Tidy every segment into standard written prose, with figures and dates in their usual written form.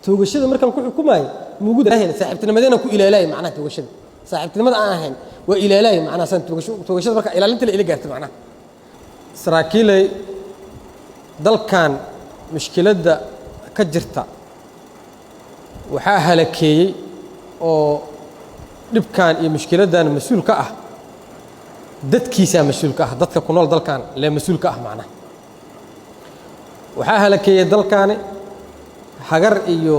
توغشده markan ku xukumaay mugu daraahayna saaxiibtinimadena ku ilaalay macnaha toogashada saaxiibtinimada aan ahayn waa ilaalay macnaha san toogashada marka ilaalinta la gaarto macnaha saraakiilay dalkan mushkiladda ka jirta waxa halakeeyay oo dhibkan iyo mushkiladan mas'uul ka ah dadkiisa mas'uul ka ah dadka ku nool dalkan la mas'uul ka ah macnaha waxa halakeeyay dalkan hagar iyo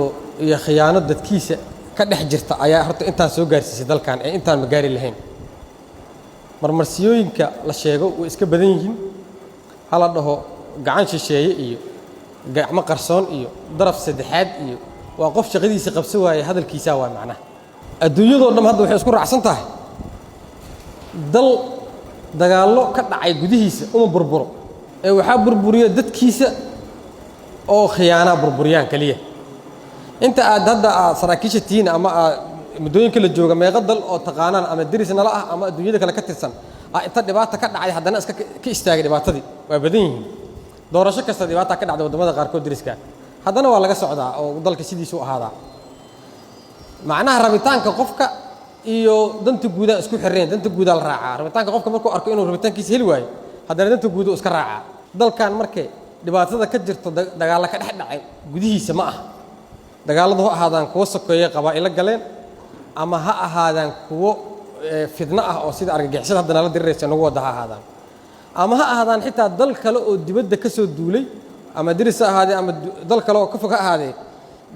khiyaano dadkiisa ka dhex jirta ayaa horta inta soo gaarsiisay dalkan ee intaan ma gaari lahayn marmarsiyooyinka la sheego oo iska badan yihiin hala dhaho gacan shisheeye iyo gacmo qarsoon iyo daraf saddexaad iyo waa qof shaqadiisa qabso waayay hadalkiisa waa macnaha adduunyadu dhan hadda waxay isku raacsan tahay dal dagaallo ka dhacay gudihiisa uma burburo ee waxa burburiyo dadkiisa oo khiyaana burburiyaan kaliya inta aad hadda saraakiisha tiin ama mudooyinka la jooga meeqa dal oo taqaanaan ama dirisna la ah ama adduunyada kale ka tirsan inta dhibaato ka dhacay haddana iska ka istaagay dhibaatadii waa badan yihiin doorasho kasta dhibaato ka dhacday wadamada qaar kood diriska haddana waa laga socdaa oo dalka sidiisu ahaada macnaha rabitaanka qofka iyo danta guuda isku xireen danta guuda la raacaa rabitaanka qofka markuu arko inuu rabitaankiisa heli waayo haddana danta guuda iska raacaa dalkan markay dhibaatada ka jirto dagaal ka dhex dhacay gudihiisa ma ah dagaaladu ha ahaadaan kuwa sokeeye qabaa'ilo galeen ama ha ahaadaan kuwa fidna ah oo sida argagixisada haddana la diriraysa nagu wada ha ahaadaan ama ha ahaadaan xitaa dal kale oo dibadda ka soo duulay ama diris ahaadee ama dal kale oo ka fog ahaadee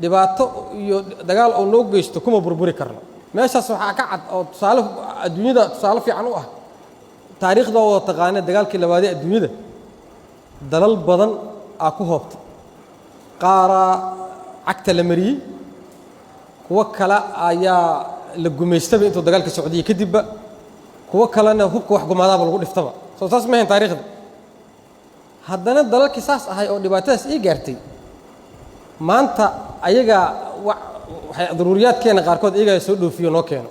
dhibaato iyo dagaal oo noo geysto kuma burburi karno meeshaas waxaa ka cad oo tusaale adduunyada tusaale fiican u ah taariikhda oo taqaana dagaalkii labaad ee adduunyada dalal badan ku hoobtay qaara cagta la mariyay kuwa kale ayaa la gumaystay intuu dagaalka socday kadib kuwa kalena hubka wax gumaadaaba lagu dhiftaba soo taas ma ahayn taariikhda haddana dalalkii saas ahay oo dhibaatadaas ii gaartay maanta ayaga waxay daruuriyaadkeena qaarkood iyaga soo dhoofiyo noo keeno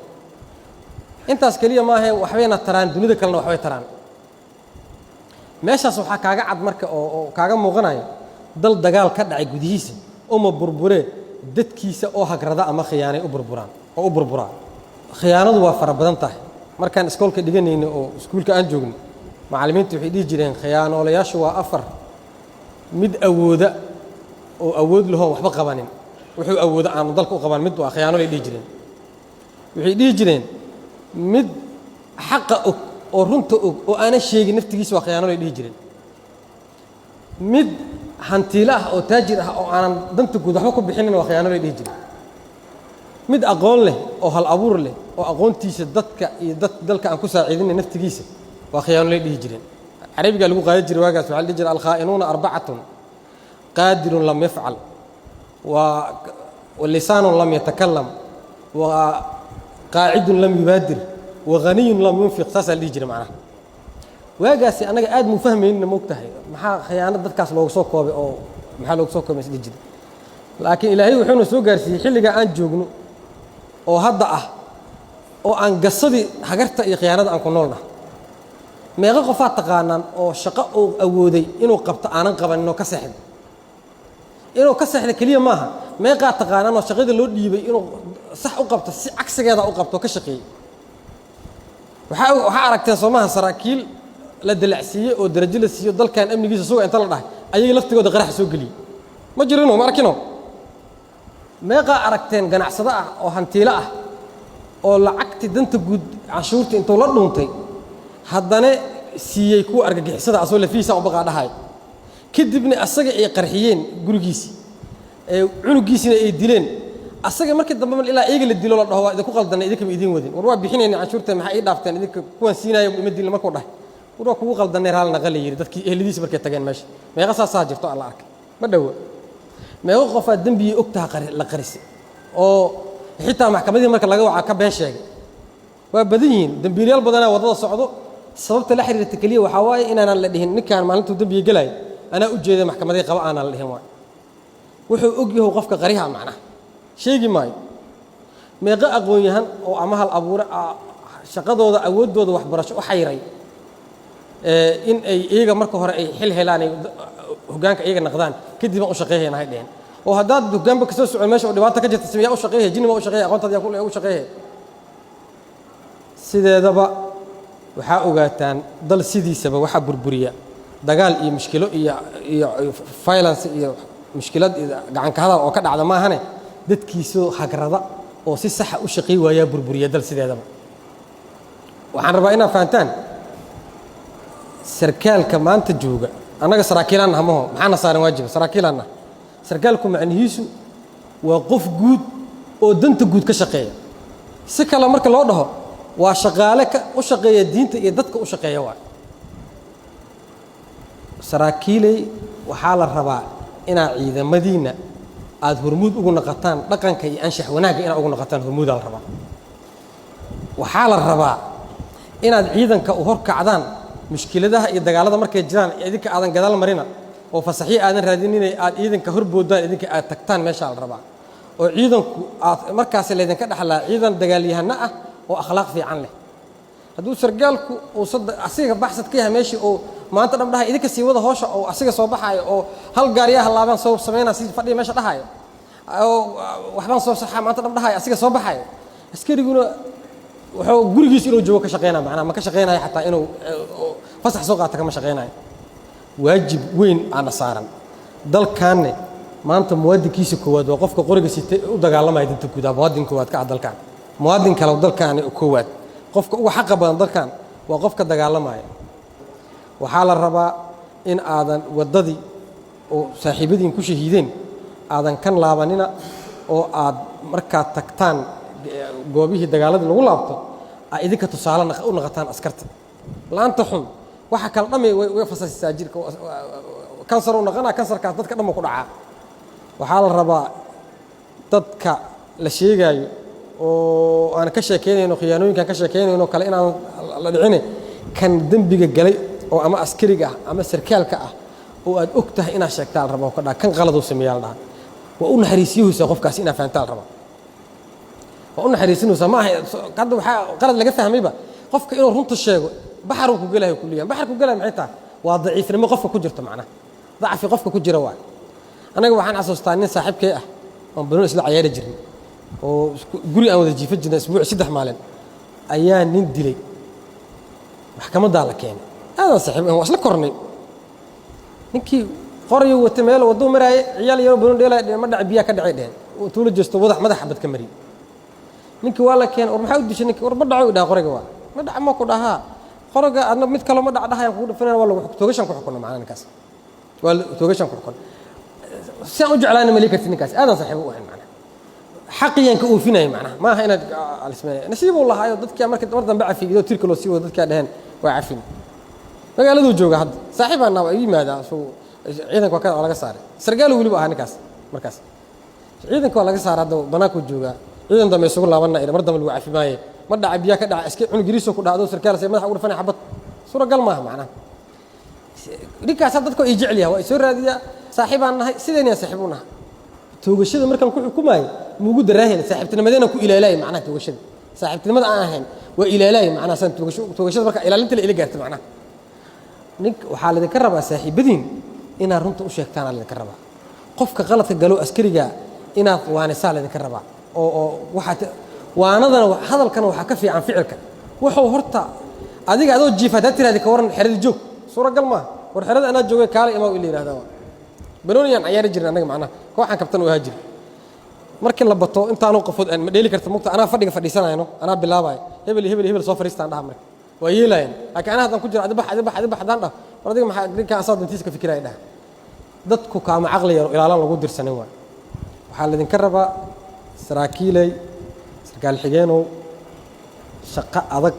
intaas kaliya ma ahayn waxbayna taraan dunida kalena waxbay taraan meeshaas waxaa kaaga cad marka oo kaaga muuqanaya dal dagaal ka dhacay gudihiisa uma burbure dadkiisa oo hagrada ama khiyaanay u burburaan khiyaanadu waa fara badan tahay markaan iskoolka dhiganayno oo iskuulka aan joogno macallimiintu waxay dhihi jireen khiyaanoolayaashu waa afar mid awooda oo awood leh oo waxba qabanin wuxuu awooda aan dalka u qaban mid waa khiyaanoolay dhihi jireen waxay dhihi jireen mid xaqa oo runta oo aan sheegin naftigiisa waa khiyaanoolay dhihi jireen mid hantiila oo taajir ah oo aan danta guud waxba ku bixinin waa khiyaano leh dhigi jiray mid aqoon leh oo hal abuur leh oo aqoontiisa dadka iyo dalka aan ku saaciidinay naftigiisa waa khiyaano leh dhigi jireen carabiga lagu qaadan jiray waagaas waxa la dhigi jiray al-khaa'inuna arba'atun qadirun lam yaf'al wa lisanun lam yatakallam wa qa'idun lam yubadir wa ghaniyun lam yunfiq taasal dhigi jiray macnaha waagaasi anaga aad mu fahmayna moogtahay maxaa khiyaano dadkaas loogu soo koobay oo maxaa loogu soo koobay isla jid laakiin ilaahay wuxuu soo gaarsiiyay xilliga aan joogno oo hadda ah oo aan gasadi hagarta iyo khiyaanada aan ku noolna meeqa qofaad taqaanaan oo shaqo oo awooday inuu qabto aanan qabanin oo ka saxid inuu ka saxid kaliya maaha meeqa taqaanaan oo shaqada loo dhiibay inuu sax u qabto si cagsigeeda u qabto ka shaqeeyay waxa aragteen Soomaha saraakiil la dalacsiiyay oo darajo la siiyo dalkan amnigiisa suuqa inta la dhahay ayaga laftigooda qarax soo galiyay ma jirino ma arkino meeqa aragteen ganacsada ah oo hantiila ah oo lacagti danta guud cashuurta inta la dhuuntay haddana siiyay ku argagixisada asoo la fiisa oo baqa dhahay kadibna asaga ay qarxiyeen gurigiisa cunugiisina ay dileen asaga markii dambe ilaa eega la dilo la dhaho waa idinku qaldanay idinka ma idin wadin war waa bixinayna cashuurta maxay dhaafteen idinka kuwan siinaayo ma dilin markuu dhahay war kugu qaldanay raal naqal yiri dadkii ehladiisa markay tageen meesha meeqa saasaa jirto alla arkay ma dhawo meeqa qof dambi ogtaha la qarisay oo xitaa maxkamadii marka laga waca ka been sheegay waa badan yihiin dambiilayaal badan wadada socdo sababta la xiriirta kaliya waxa waaye inaan la dhihin ninkaan maalintuu dambiga galay ana u jeeday maxkamadii qaba aan la dhihin waay wuxuu og yahay qofka qariha macnaha sheegi maayo meeqa aqoon yahan oo ama hal abuura shaqadooda awoodooda waxbarasho u xayray in ay iyaga marka hore ay xil helaan hoggaanka iyaga naqdaan kadib u shaqeeyeen ay dheen وهداد جنبك سوس الماشي ودبعتك كجت تسميها أو شقيه جيني ما أو شقيه أقول تدي أقول أو شقيه سيد دبا وحقوقاتان ضل سيدي سبب وحب بربرية دجال إيه مشكلة إيه فايلانس إيه مشكلات عن كهذا أو كذا على ما هني دت كيسو حق رضا أو سيسح أو شقيه ويا بربرية ضل سيد دبا وعن ربعنا فانتان سركال كمان تجوجا أنا سراكيلنا همه معنا صار واجب سراكيلنا سركالكم معنيسو وقف جود ودنت جود كشقية سكلا مركل لوضعه وشغالك وشقية دين تيدتك وشقية واحد سراكيلي وحال الرباع إنا إذا مدينة عاد هرمود أقول نقطان لكن كي أنشح وناقي إنا أقول نقطان هرمود الرباع وحال الرباع إنا إذا كأهور كعدان مشكلة ده يدقالده مركز جيران إذا عدن جدال مرينا وفصحي آدن رادينين إذا كهرب بودان إذا تكتان ماشى على الرباع وإذا مركز اللي إذا كده حلا إذا دقاليها نقة وأخلاق في عنله هدول سرجالك وصد أسيق بحثت كيها ماشي أو ما أنت نبضها إذا كسي وده هوش أو أسيق صباحها أو هل جارية هلا بان صوب سمينا سيد فدي ماشى ده أو وحبان صوب صحة ما أنت نبضها أسيق صباحها أسكير يقولوا وحو جورجيس إنه جوا كشقينا معنا ما كشقينا حتى إنه فصح سوقاتك ما شقينا واجب وين أنا صارن دل كان ما أنت مواد كيس كواد وقفك قرقة ست ودق ما يدين تكودا مواد كواد كعد دل كان مواد كلو دل كان كواد قفك وحق بدن دل كان وقفك دق ما وحال الربا إن آذن وددي وصاحبين كل شهيدين آذن كان لابننا أو آذ مركات تكتان جوابيه دجالات اللي لابطه إذا كتصالنا نغتان أسكرت لا أنت حم وحكى الرمي ويفصل الساجير كانسر ونغنا كانسر كانت تذكر ما كنا وحال الربا تذكر لشيء جاي وأنا كشكيني إنه خيانوي كان كشكيني إنه كلنا لدعيني كان دم بيجي جلي أو أما أسكريجا أما سركال كأ وأكته إنا شكتال الربا وكذا كان غلط وسميال ده وأقول حريسيه سقف كاسينا فانتال الربا وأنا حريسين سماه قدوا قرض لقى فهمي بقى قفك إنه رنت الشيء بحر وكجلها كليا بحر وكجلها معتها وضعيف لما قفك كجرت معنا ضعف قفك كجرا واحد أنا جوا عن أساس تاني صاحب كيه من بنون إسلا عيار جري وقولي أنا ذي في الجنة أسبوع سيد حمالين أيام ندلي محكمة دالك يعني هذا صاحب هو أصلا كورني نكى قرية وتميل ودو مراي عيال يوم بنون ديلا ما دعي بيا كدعي ده وتولد جست وضح ما حبت كمري نك ولا كان ورمحوا دش نك وربنا ده قرقة ما دع ما كلها قرقة أنا متكلم ما دع ده يقول فينا والله توجشان كحكنا معنا نكاس ولا توجشان كحكنا سأرجع على أنا ملكة النكاس هذا صحيح هو معنا حقيقة كأول فينا معنا ما هنا على اسمه نسيب والله هاي ضدك مركز ورد بعد في ترك لو سوى ضدك دهن وعارفين ما قالوا جوجا حد صاحبنا نوعي ماذا شو عيدك وكذا ولا قصار سرقالوا ولي بقى نكاس مركز عيدك ولا قصار هذا بناكو جوجا إذا دم يسوق الله ونا إذا مردم الوعي في ماي مرد عبيا كده اسكي عن جريسو كده هذا سركال سي مدح ورفنا حبط صورة قال ما معنا ديك صدقكم يجي عليها ويسور هذه صاحبنا هاي سيدنا يا صاحبنا توغشده markan ku xukumay mugu daraahin saaxiibtinimadena ku ilaalay macna toogashada saaxiibtinimada aan ahayn waa ilaalay macna san toogashada marka ilaalinta la ila gaartay macna nink waxa la idin rabaa saaxiibadiin ina runta u sheegtaan la idin rabaa qofka qaladka galo askariga ina waanisa la idin rabaa oo waxa waanadana hadalkan waxa ka fiican ficilka wuxuu horta adiga adoo jiifada tiraadi ka waran xirad joog suura gal ma war xirad ana joogay kaale ima uu ilaahay بنونيان عيار جرنا نجم معنا كواحد كابتن وهاجر مركن لبطو أنت أنا قفود أن مديلي كرت مقطع أنا فردي سنة يعني أنا بالله باي هبل صوفر يستعند عمرك ويلا يعني لكن أنا هذا كنت أذبح هذا وردي ما حد كان أصاد نتيجة في كراي ده ضدكوا كام عقلي إلى الله لو قدر سنوات وحال الذين كربا سراكيلي سرقال الحجانو شقاء أضك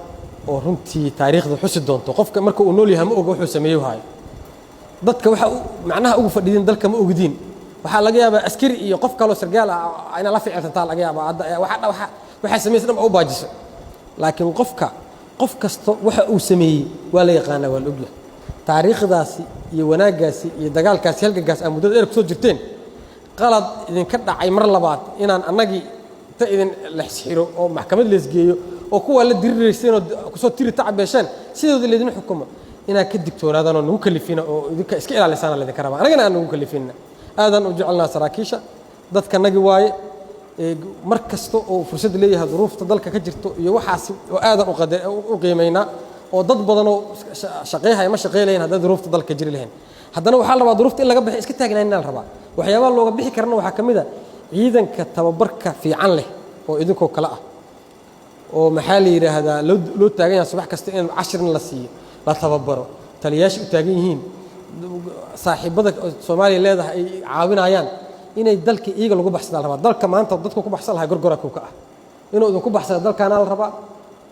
ورنتي تاريخ ذو حسد دون توقف مركو ونولي هم أوجو سميه هاي dadka waxa macnaha ugu fadhidin dalka ma ogdiin waxa laga yaabaa askari iyo qof kale oo sargaal ah ina la ficilta laga yaabaa waxa sameeyay dhamma u baajiso laakiin qof kasto waxa uu sameeyay waa la yaqaan waa la ogyahay taariikhdaasi iyo wanaagaasi iyo dagaalkaasi halgaas ah muddo dheer ku soo jirteen qalad idin ka dhacay mar labaad inaan anagi ta idin la xiro oo maxkamad la isgeeyo oo kuwa la diriireyseen oo ku soo tiri tacbeeshan sidoo leedin xukumo إنا كدكتور هذا نوكل فينا أو إذا كإسكيل على لسان الذي كربا أنا جنا نوكل فينا هذا نجعلنا سراكيشة dadka nagi waaye mar kasta oo fursad leeyahay duruufta dalka ka jirto iyo waxaas oo aadan u qiimeynaa oo dad badan oo shaqeeyahay ma shaqeeyeen haddii duruufta dalka jiri lahayn haddana waxaa la rabaa duruufta in laga bixi iska taagnaanina la rabaa waxyaabaha looga bixi karana waxaa ka mid ah ciidanka tababarka fiican leh oo idinkoo kale ah oo maxaa la yiraahdaa loo taagan yahay subax kasta in 10 la siiyo la tababaro taliyayaasha u taagan yihiin saaxiibada Soomaaliya leedahay ay caawinayaan inay dalka iyaga lagu baxsado la rabaa dalka maanta dadku ku baxsan lahay gorgora ku ka ah inuu idinku baxsado dalkaana la rabaa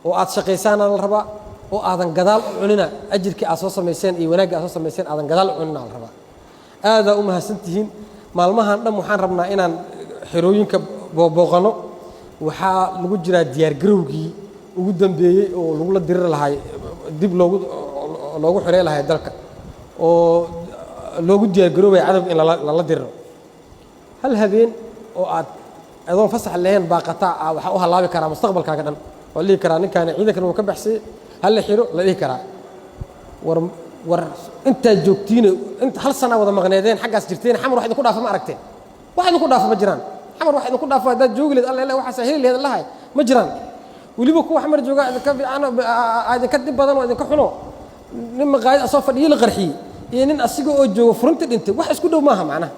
oo aad shaqaysaana la rabaa oo aadan gadaal u cunina ajirkii aad soo sameyseen iyo wanaagga aad soo sameyseen aadan gadaal u cunina la rabaa aad u mahadsantihiin maalmahan dhan waxaan rabnaa inaan xirooyinka booqano waxaa lagu jiraa diyaar garowgii ugu dambeeyay oo lagu la dirir lahay dib loogu xirey lahay dalka oo loogu diyaar garoobay cadawga in la diriro hal habeen oo aad adoon fasax lahayn baaqata waxa u halaabi karaa mustaqbalkaaga dhan oo lii karaa ninkaan ciidankan uu ka baxsay hal xiro la dhihi karaa war inta joogtiin inta hal sana wada maqneedeen xaqaas jirteen xamar wax idinku dhaafa ma aragteen wax idinku dhaafa ma jiraan xamar wax idinku dhaafa dad joogleed alla waxa sahil leeyahay lahay ma jiraan waliba kuwa xamar jooga idinka fiicana idinka dib badan oo idinka xuno nin maqaayad asoo fadhiyo la qarxiyay iyo nin asiga oo joogo furunta dhintay wax isku dhow maaha macnaha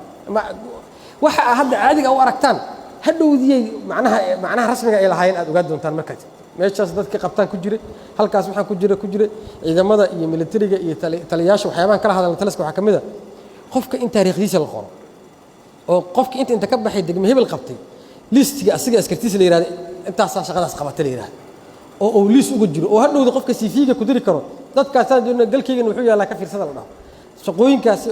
waxa hadda caadiga u aragtaan hadhowdiyay macnaha rasmiga ay lahaayeen aad ogaad doontaan markaas meeshaas dadka qabtaan ku jiray halkaas waxaan ku jiray ciidamada iyo militariga iyo taliyayaasha waxyaabahan kala hadalna taliska waxa kamid ah qofka in taariikhdiisa la qoro oo qofka inta ka baxay degmo hebel qabtay listiga asiga askartiisa la yiraahdo intaas shaqadaas qabatay la yiraahdo oo liis ugu jiro oo hadhowda qofka CV-ga ku diri karo dadkaas aan doonaa galkeygan wuxuu yaalaa ka fiirsada la dhaho shaqooyinkaasi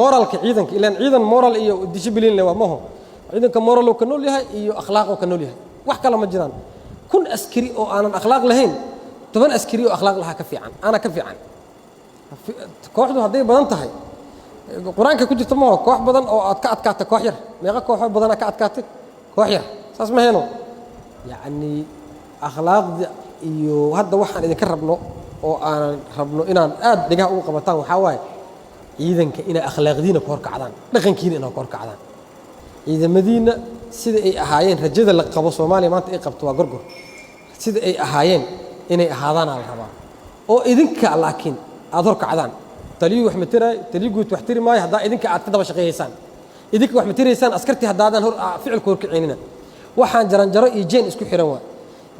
moralka ciidanka ilaan ciidan moral iyo discipline leh waa maho ciidanka moral oo ka nool yahay iyo akhlaaq oo ka nool yahay wax kale ma jiraan kun askari oo aanan akhlaaq lahayn 10 askari oo akhlaaq laha ka fiican ana ka fiican kooxdu haday badan tahay quraanka ku jirto ma koox badan oo aad ka adkaatay koox yar meeqa koox badan ka adkaatay koox yar saas ma heeno yaani akhlaaqda iyo hadda waxaan idin ka rabno oo aan rabno inaan aad dhigaha ugu qabataan waxa waaye ciidanka ina akhlaaqdiina ku hor kacdaan dhaqankiina ina ku hor kacdaan ciidamadiina sida ay ahaayeen rajada la qabo Soomaaliya maanta ay qabto waa gorgor sida ay ahaayeen inay ahaadaan la rabaa oo idinka laakiin aad hor kacdaan taliyu wax matiray taliyu wax tiri maay hadaa idinka aad ka daba shaqeeysan idinka wax matiraysaan askarti hadaadan hor ficil ku hor kicinina waxaan jaranjaro iyo jeen isku xiran waa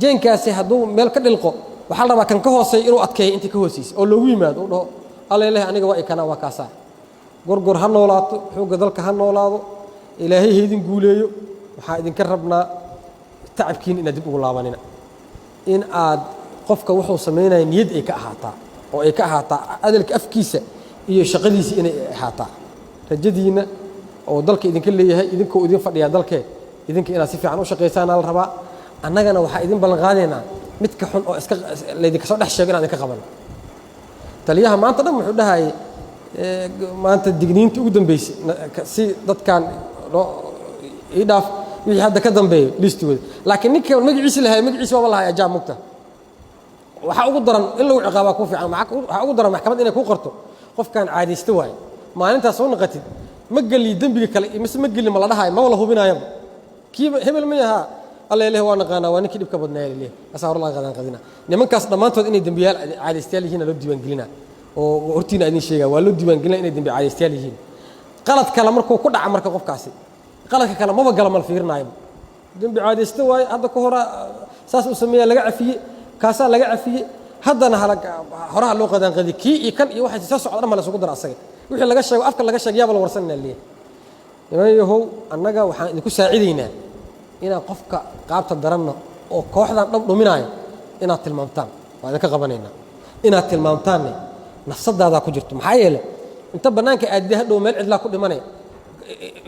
jeenkaasi haduu meel ka dhilqo waxa la rabaa kan ka hooseeyo inuu adkeeyo inta ka hooseyso oo loogu yimaado oo dhaho alleeleh aniga waa ikana waa kaasa gorgor ha noolaato xooga dalka ha noolaado ilaahay heedin guuleeyo waxa idinka rabnaa tacabkiin inaad dib ugu laabanina in aad qofka wuxuu sameeyay niyad ay ka ahaataa oo ay ka ahaataa adalka afkiisa iyo shaqadiisa inay ahaataa rajadiina oo dalka idinka leeyahay idinkoo idin fadhiya dalkee idinka inaad si fiican u shaqeysaan la rabaa annagana waxa idin ballan qaadeynaa mid ka xun oo iska leedika soo dhex sheegay inaad ka qaban taliyaha maanta dhan wuxuu dhahay maanta digniinta ugu dambeysay si dadkan ii dhaaf wixii hadda ka dambeeyo listigooda laakiin ninka magaciisa lahaay magaciisa waa lahaay ajaab mugta waxa ugu daran in lagu ciqaaba ku fiican waxa ugu daran maxkamad inay ku qorto qofkan caadeysta waay maalintaas soo naqatid ma gali dambiga kale mise ma gali ma la dhahay ma wala hubinayo kiiba hebel ma yaha alla ilaahay waa naqaana waa ninkii dibka badnaa ilaahay asaar la qadina nimankaas dhamaantood inay dambiyaal caadeystayaal yihiin loo diiwaan gelina oo hortiina idin sheega waa loo diiwaan gelina inay dambi caadeystayaal yihiin qalad kale markuu ku dhaca marka qofkaasi qaladka kale ma gala mal fiirnaayo dambi caadeysta waay hadda ka hor saas u sameeyaa laga cafiye kaasa laga cafiye haddana horaha loo qadaan qadi kii iyo kan iyo waxa soo socda ma la isugu dar asaga wixii laga sheego afka laga sheegayaba la warsanina leeyahay yahow annaga waxaan idinku saacideynaa inaan qofka qaabta daranno oo kooxdan dhab dhuminayo inaad tilmaamtaan waa idinka qabanaynaa inaad tilmaamtaan nafsadaada ku jirto maxaa yeelay inta banaanka aad hadhow meel cidla ku dhimanay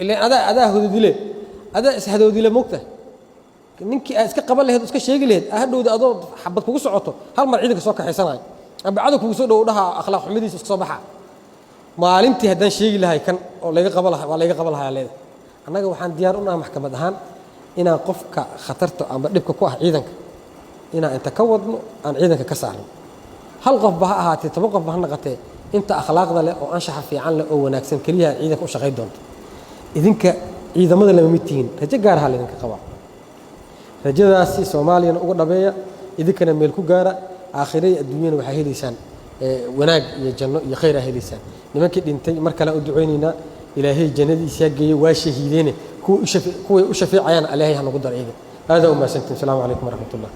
ilaa adaa hududile adaa ishadoodile mugta ninkii aad iska qaban lahayd iska sheegi lahayd hadhowda adoo xabad kugu socoto hal mar ciidanka soo kaxaysanayo abacadu kugu soo dhow dhaha akhlaaq xumidiisa iska soo baxa maalintii haddaan sheegi lahay kan oo laga qaban lahaa waa laga qaban lahaa leedahay annaga waxaan diyaar u nahay maxkamad ahaan inaan qofka khatarta ama dhibka ku ah ciidanka inaan inta ka wadno aan ciidanka ka saarno hal qof ba ha ahaatee 10 qof ba ha naqatee inta akhlaaqda leh oo anshaxa fiican leh oo wanaagsan kaliya ciidanka u shaqeyn doonto idinka ciidamada lama mid tihiin rajo gaar ah idinka qaba rajadaasi Soomaaliyan ugu dhabeeya idinkana meel ku gaara aakhirada adduunyada waxay helaysaan wanaag iyo janno iyo khayr ah helaysaan nimankii dhintay mar kale u duceynayna ilaahay jannadiisa geeyo waa shahiideene kuwa u shafiicayaan ilaahay ha nagu dar iyaga هذا وما سنتم السلام عليكم ورحمة الله